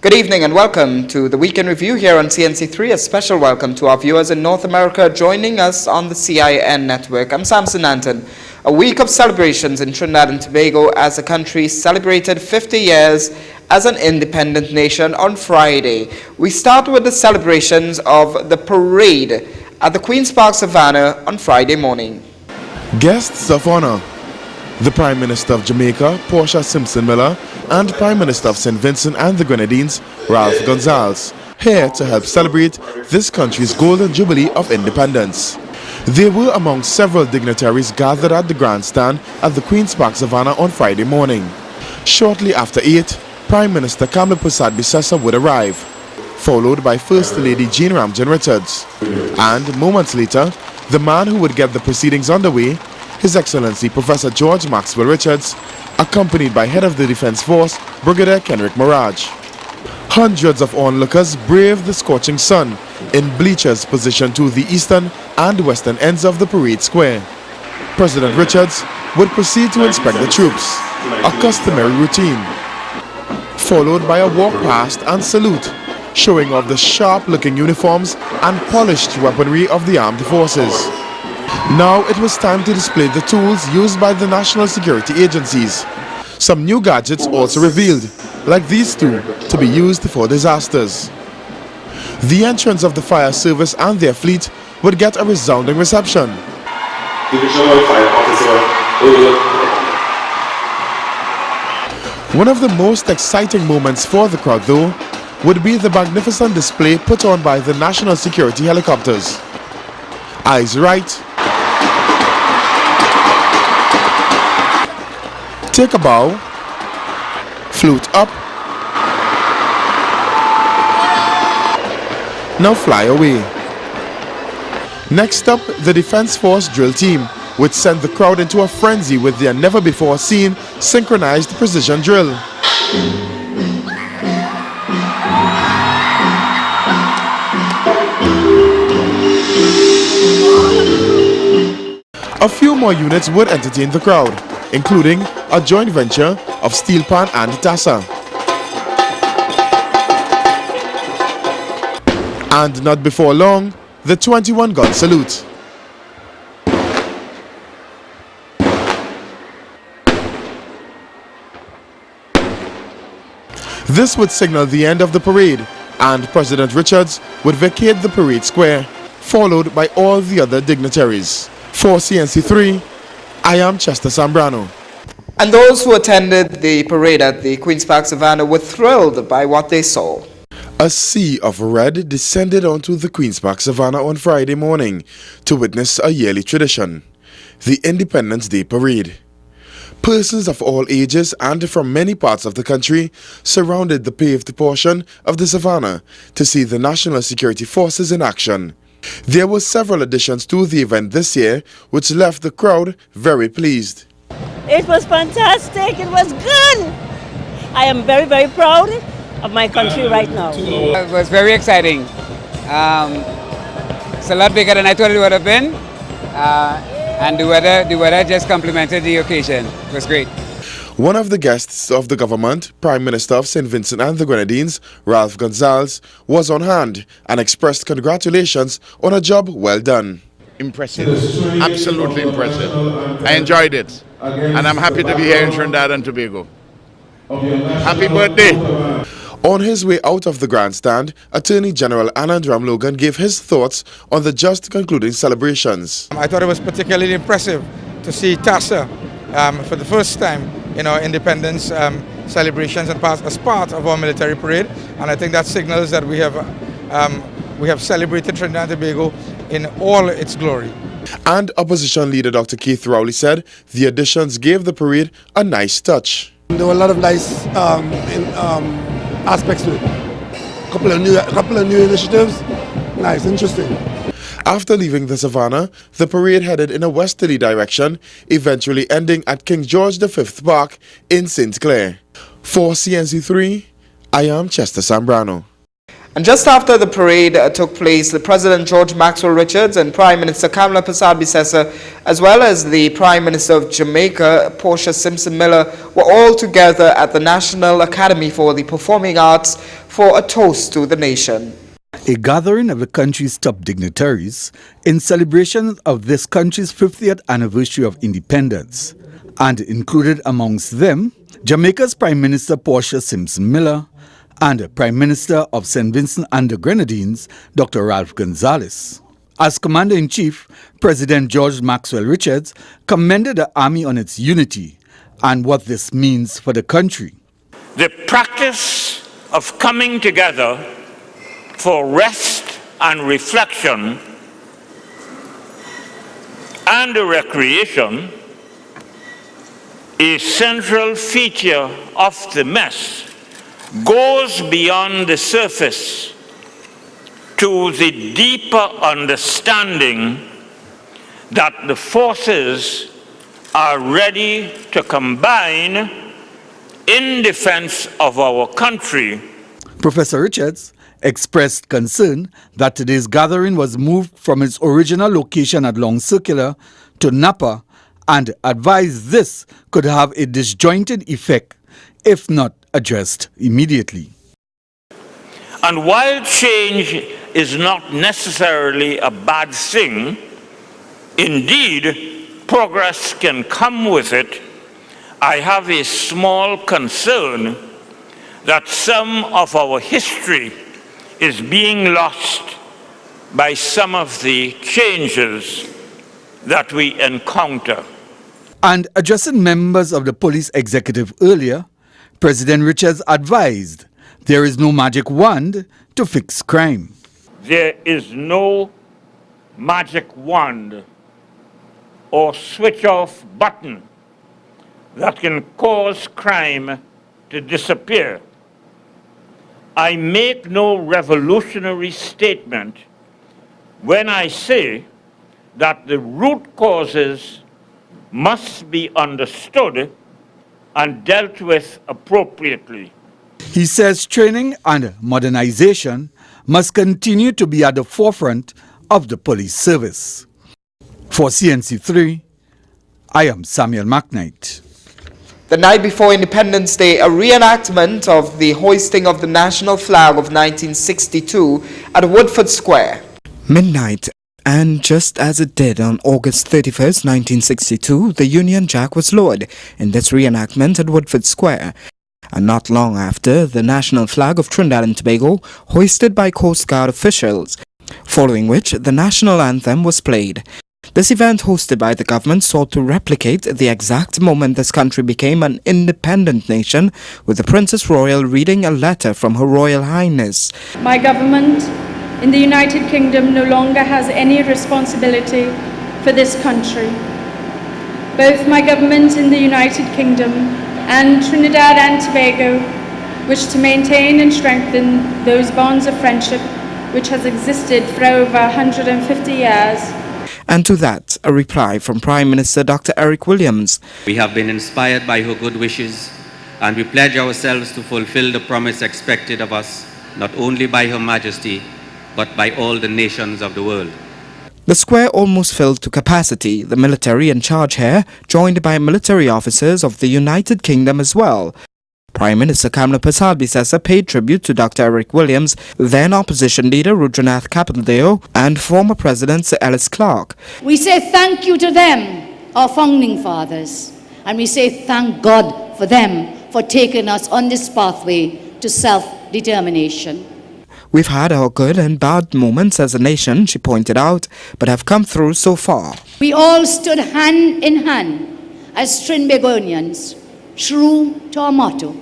Good evening and welcome to the Weekend Review here on CNC3. A special welcome to our viewers in North America joining us on the CIN network. I'm Samson Anton. A week of celebrations in Trinidad and Tobago as the country celebrated 50 years as an independent nation on Friday. We start with the celebrations of the parade at the Queen's Park Savannah on Friday morning. Guests of honor: the Prime Minister of Jamaica, Portia Simpson Miller, and Prime Minister of St. Vincent and the Grenadines, Ralph Gonsalves, here to help celebrate this country's Golden Jubilee of Independence. They were among several dignitaries gathered at the grandstand at the Queen's Park Savannah on Friday morning. Shortly after 8, Prime Minister Kamla Persad-Bissessar would arrive, followed by First Lady Jean Ramjan Richards, and moments later, the man who would get the proceedings underway, His Excellency Professor George Maxwell Richards, accompanied by Head of the Defense Force, Brigadier Kenrick Maraj. Hundreds of onlookers braved the scorching sun in bleachers positioned to the eastern and western ends of the parade square. President Richards would proceed to inspect the troops, a customary routine, followed by a walk past and salute, showing off the sharp-looking uniforms and polished weaponry of the armed forces. Now it was time to display the tools used by the national security agencies. Some new gadgets also revealed, like these two, to be used for disasters. The entrance of the fire service and their fleet would get a resounding reception. One of the most exciting moments for the crowd, though, would be the magnificent display put on by the national security helicopters. Eyes right. Take a bow, float up, now fly away. Next up, the Defense Force drill team would send the crowd into a frenzy with their never-before-seen synchronized precision drill. A few more units would entertain the crowd, including a joint venture of Steel Pan and TASA. And not before long, the 21-gun salute. This would signal the end of the parade, and President Richards would vacate the parade square, followed by all the other dignitaries. For CNC3, I am Chester Sambrano. And those who attended the parade at the Queen's Park Savannah were thrilled by what they saw. A sea of red descended onto the Queen's Park Savannah on Friday morning to witness a yearly tradition, the Independence Day Parade. Persons of all ages and from many parts of the country surrounded the paved portion of the Savannah to see the National Security Forces in action. There were several additions to the event this year, which left the crowd very pleased. It was fantastic. It was good. I am very, very proud of my country right now. It was very exciting. It's a lot bigger than I thought it would have been. And the weather just complemented the occasion. It was great. One of the guests of the government, Prime Minister of St. Vincent and the Grenadines, Ralph Gonsalves, was on hand and expressed congratulations on a job well done. Impressive, absolutely impressive. I enjoyed it, and I'm happy to be here in Trinidad and Tobago. Happy birthday! On his way out of the grandstand, Attorney General Anand Ramlogan gave his thoughts on the just concluding celebrations. I thought it was particularly impressive to see TASA for the first time in our independence celebrations and as part of our military parade, and I think that signals that we have celebrated Trinidad and Tobago in all its glory. And Opposition Leader Dr. Keith Rowley said the additions gave the parade a nice touch. There were a lot of nice aspects to it. A couple of new initiatives. Nice, interesting. After leaving the Savannah, the parade headed in a westerly direction, eventually ending at King George V Park in St. Clair. For CNC3, I am Chester Sambrano. And just after the parade took place, the President George Maxwell Richards and Prime Minister Kamla Persad-Bissessar, as well as the Prime Minister of Jamaica, Portia Simpson Miller, were all together at the National Academy for the Performing Arts for a toast to the nation. A gathering of the country's top dignitaries in celebration of this country's 50th anniversary of independence, and included amongst them Jamaica's Prime Minister Portia Simpson Miller and Prime Minister of St. Vincent and the Grenadines, Dr. Ralph Gonsalves. As Commander-in-Chief, President George Maxwell Richards commended the Army on its unity and what this means for the country. The practice of coming together for rest and reflection and recreation, a central feature of the mess, goes beyond the surface to the deeper understanding that the forces are ready to combine in defense of our country. Professor Richards expressed concern that today's gathering was moved from its original location at Long Circular to Napa and advised this could have a disjointed effect if not addressed immediately. And while change is not necessarily a bad thing, indeed, progress can come with it, I have a small concern that some of our history is being lost by some of the changes that we encounter. And addressing members of the police executive earlier, President Richards advised there is no magic wand to fix crime. There is no magic wand or switch off button that can cause crime to disappear. I make no revolutionary statement when I say that the root causes must be understood and dealt with appropriately. He says training and modernization must continue to be at the forefront of the police service. For CNC3, I am Samuel McKnight. The night before Independence Day, a reenactment of the hoisting of the national flag of 1962 at Woodford Square. Midnight, and just as it did on August 31st, 1962, the Union Jack was lowered in this reenactment at Woodford Square. And not long after, the national flag of Trinidad and Tobago hoisted by Coast Guard officials, following which the national anthem was played. This event, hosted by the government, sought to replicate the exact moment this country became an independent nation, with the Princess Royal reading a letter from Her Royal Highness. My government in the United Kingdom no longer has any responsibility for this country. Both my government in the United Kingdom and Trinidad and Tobago wish to maintain and strengthen those bonds of friendship which has existed for over 150 years. And to that, a reply from Prime Minister Dr. Eric Williams. We have been inspired by her good wishes, and we pledge ourselves to fulfill the promise expected of us, not only by Her Majesty, but by all the nations of the world. The square almost filled to capacity, the military in charge here, joined by military officers of the United Kingdom as well. Prime Minister Kamla Persad-Bissessar paid tribute to Dr. Eric Williams, then opposition leader Rudranath Kapildeo, and former President Sir Ellis Clark. We say thank you to them, our founding fathers, and we say thank God for them for taking us on this pathway to self-determination. We've had our good and bad moments as a nation, she pointed out, but have come through so far. We all stood hand in hand as Trinbagonians, true to our motto.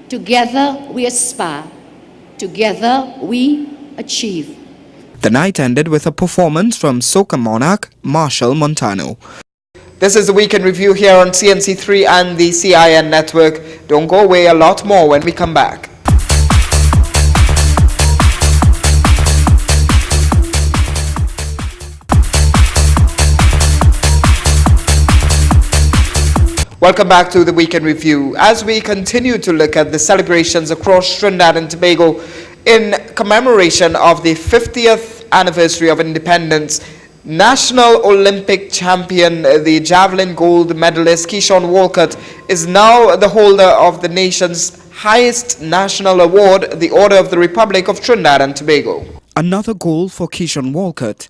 Together we aspire, together we achieve. The night ended with a performance from soca monarch Marshall Montano. This is the Weekend Review here on CNC3 and the CIN network. Don't go away, a lot more when we come back. Welcome back to the Weekend Review. As we continue to look at the celebrations across Trinidad and Tobago In commemoration of the 50th anniversary of independence, National Olympic champion, the javelin gold medalist Keyshawn Walcott is now the holder of the nation's highest national award, the Order of the Republic of Trinidad and Tobago. Another goal for Keyshawn Walcott.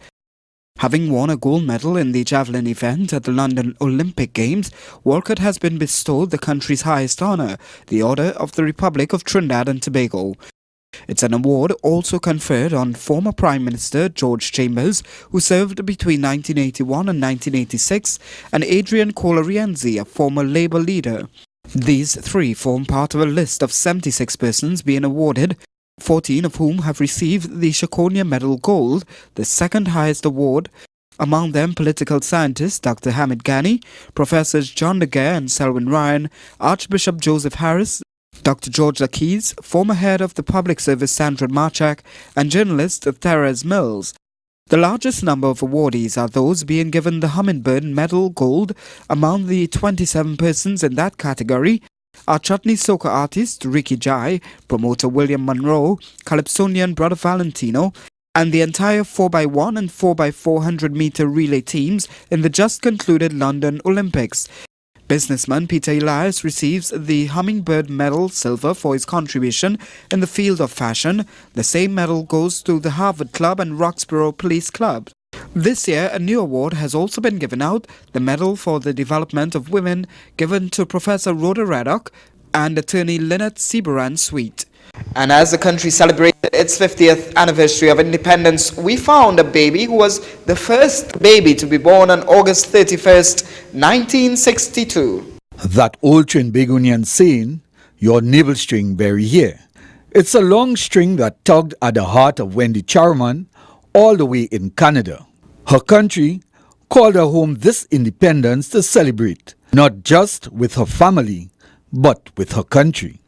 Having won a gold medal in the javelin event at the London Olympic Games, Walcott has been bestowed the country's highest honor, the Order of the Republic of Trinidad and Tobago. It's an award also conferred on former Prime Minister George Chambers, who served between 1981 and 1986, and Adrian Colarienzi, a former Labour leader. These three form part of a list of 76 persons being awarded, 14 of whom have received the Shakonia Medal Gold, the second highest award. Among them, political scientist Dr. Hamid Ghani, Professors John Daguerre and Selwyn Ryan, Archbishop Joseph Harris, Dr. George Lakees, former head of the Public Service Sandra Marchak, and journalist Therese Mills. The largest number of awardees are those being given the Hummingbird Medal Gold. Among the 27 persons in that category are chutney soca artist Ricky Jai, promoter William Monroe, Calypsonian Brother Valentino, and the entire 4x1 and 4x400 meter relay teams in the just concluded London Olympics. Businessman Peter Elias receives the Hummingbird Medal Silver for his contribution in the field of fashion. The same medal goes to the Harvard Club and Roxborough Police Club. This year, a new award has also been given out, the Medal for the Development of Women, given to Professor Rhoda Raddock and attorney Lynette Seaburan Sweet. And as the country celebrated its 50th anniversary of independence, we found a baby who was the first baby to be born on August 31st, 1962. That old Trinbagonian saying, your navel string bury here. It's a long string that tugged at the heart of Wendy Charman all the way in Canada. Her country called her home this independence to celebrate, not just with her family, but with her country.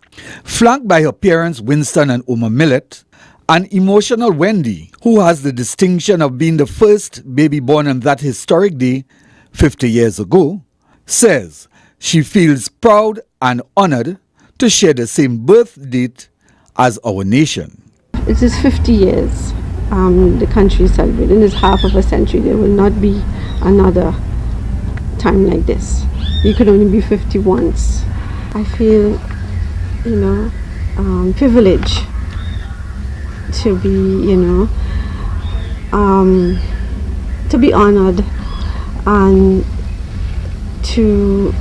Flanked by her parents Winston and Oma Millet, an emotional Wendy, who has the distinction of being the first baby born on that historic day 50 years ago, says she feels proud and honored to share the same birth date as our nation. It is 50 years the country is celebrating. In this half of a century, there will not be another time like this. You could only be 50 once. I feel privilege to be, to be honored and to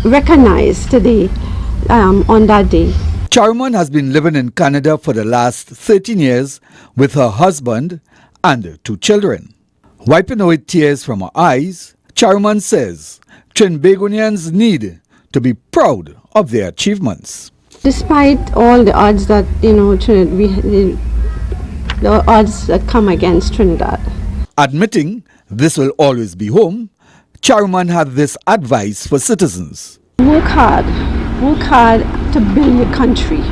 recognize today on that day. Charman has been living in Canada for the last 13 years with her husband and 2 children. Wiping away tears from her eyes, Charman says Trinbagonians need to be proud of their achievements. Despite all the odds that the odds that come against Trinidad. Admitting this will always be home, Charman had this advice for citizens. Work hard to build your country,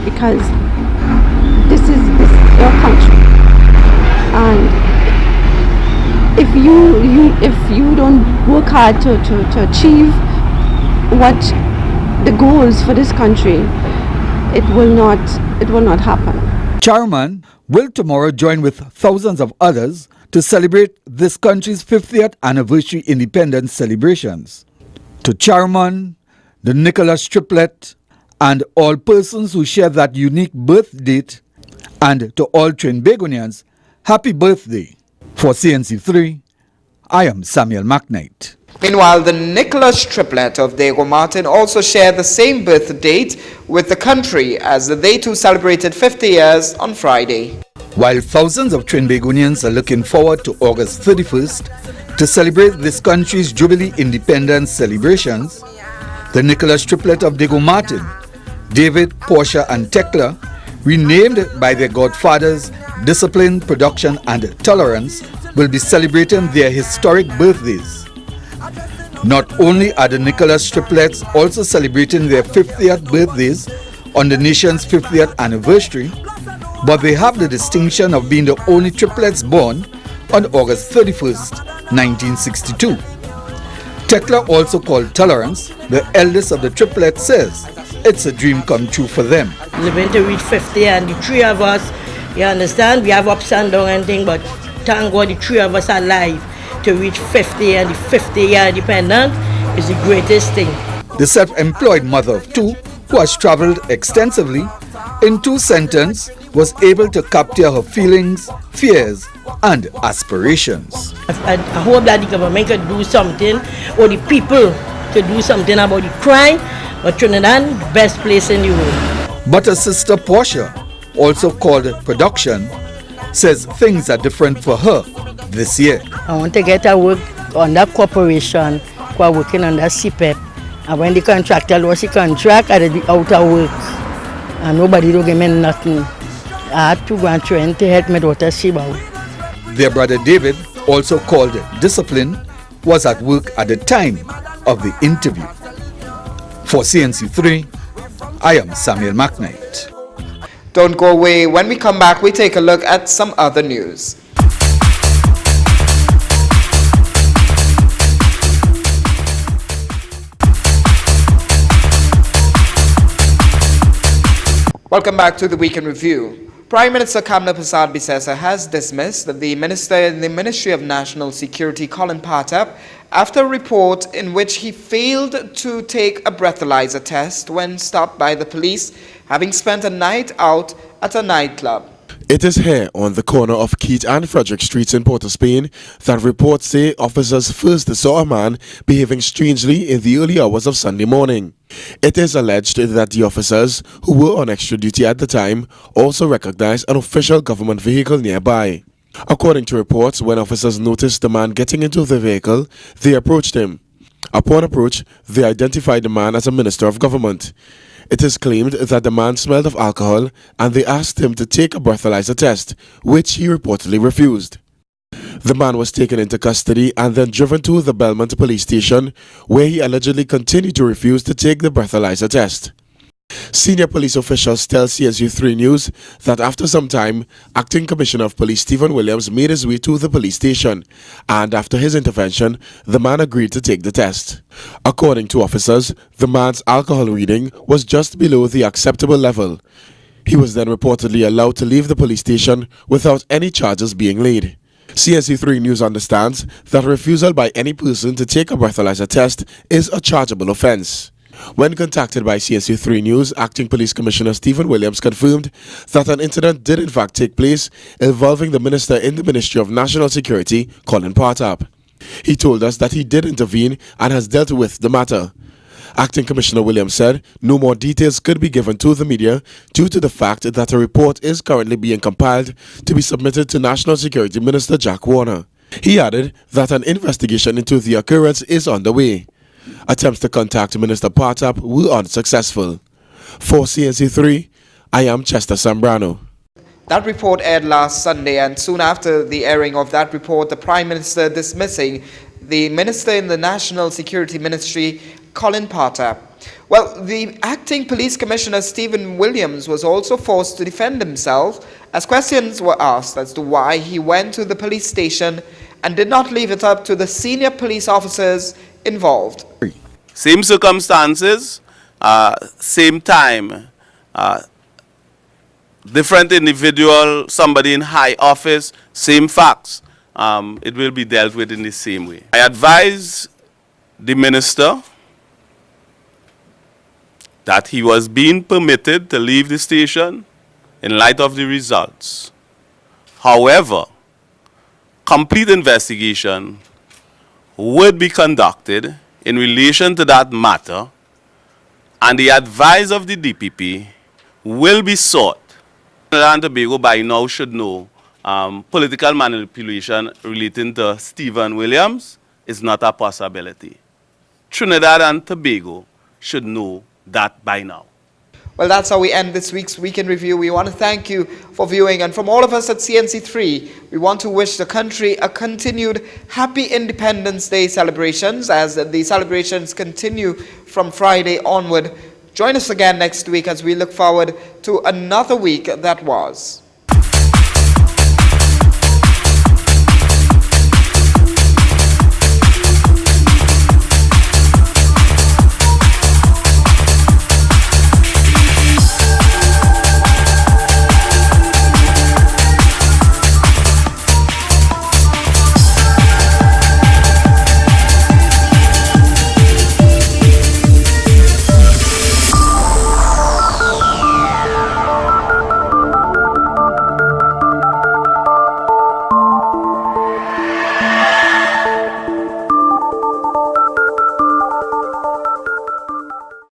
because this is your country, and if you don't work hard to achieve what the goals for this country, it will not happen. Charman will tomorrow join with thousands of others to celebrate this country's 50th anniversary independence celebrations. To Charman, the Nicholas triplet, and all persons who share that unique birth date, and to all Trinbagonians, happy birthday. For CNC3, I am Samuel McKnight. Meanwhile, the Nicholas triplet of Diego Martin also shared the same birth date with the country, as they too celebrated 50 years on Friday. While thousands of Trinbagonians are looking forward to August 31st to celebrate this country's Jubilee Independence celebrations, the Nicholas triplet of Diego Martin, David, Portia, and Tekla, renamed by their godfathers Discipline, Production, and Tolerance, will be celebrating their historic birthdays. Not only are the Nicholas triplets also celebrating their 50th birthdays on the nation's 50th anniversary, but they have the distinction of being the only triplets born on August 31st, 1962. Tekla, also called Tolerance, the eldest of the triplets, says it's a dream come true for them. Living to reach 50 and the three of us, you understand, we have ups and downs and things, but thank God the three of us are alive to reach 50 and the 50-year independence is the greatest thing. The self-employed mother of two, who has traveled extensively, in 2 sentences was able to capture her feelings, fears, and aspirations. I hope that the government could do something, or the people to do something about the crime, but Trinidad, the best place in the world. But her sister Portia, also called Production, says things are different for her this year. I want to get a work on that corporation who are working on that CPEP. And when the contractor lost the contract, I'd be out of work. And nobody don't give me nothing. I had to go and train to help my daughter Sheba. Their brother David, also called Discipline, was at work at the time of the interview. For CNC3, I am Samuel McKnight. Don't go away. When we come back, we take a look at some other news. Welcome back to the Weekend Review. Prime Minister Kamla Persad Bissessa has dismissed the Minister in the Ministry of National Security, Colin Partap, after a report in which he failed to take a breathalyzer test when stopped by the police, having spent a night out at a nightclub. It is here on the corner of Keith and Frederick Streets in Port of Spain that reports say officers first saw a man behaving strangely in the early hours of Sunday morning. It is alleged that the officers, who were on extra duty at the time, also recognized an official government vehicle nearby. According to reports, when officers noticed the man getting into the vehicle, they approached him. Upon approach, they identified the man as a minister of government. It is claimed that the man smelled of alcohol and they asked him to take a breathalyzer test, which he reportedly refused. The man was taken into custody and then driven to the Belmont police station, where he allegedly continued to refuse to take the breathalyzer test. Senior police officials tell CSU3 News that after some time, Acting Commissioner of Police Stephen Williams made his way to the police station, and after his intervention, the man agreed to take the test. According to officers, the man's alcohol reading was just below the acceptable level. He was then reportedly allowed to leave the police station without any charges being laid. CSU3 News understands that refusal by any person to take a breathalyzer test is a chargeable offence. When contacted by CSU3 News, Acting Police Commissioner Stephen Williams confirmed that an incident did in fact take place involving the Minister in the Ministry of National Security, Colin Partap. He told us that he did intervene and has dealt with the matter. Acting Commissioner Williams said no more details could be given to the media due to the fact that a report is currently being compiled to be submitted to National Security Minister Jack Warner. He added that an investigation into the occurrence is underway. Attempts to contact Minister Partap were unsuccessful. For CNC3, I am Chester Sambrano. That report aired last Sunday, and soon after the airing of that report, the Prime Minister dismissing the Minister in the National Security Ministry, Colin Partap. Well, the Acting Police Commissioner Stephen Williams was also forced to defend himself as questions were asked as to why he went to the police station and did not leave it up to the senior police officers involved. Same circumstances, same time, different individual, somebody in high office, same facts. It will be dealt with in the same way. I advise the minister that he was being permitted to leave the station in light of the results. However, complete investigation would be conducted in relation to that matter, and the advice of the DPP will be sought. Trinidad and Tobago by now should know political manipulation relating to Stephen Williams is not a possibility. Trinidad and Tobago should know that by now. Well, that's how we end this week's Weekend Review. We want to thank you for viewing, and from all of us at CNC3, we want to wish the country a continued happy Independence Day celebrations as the celebrations continue from Friday onward. Join us again next week as we look forward to another week that was.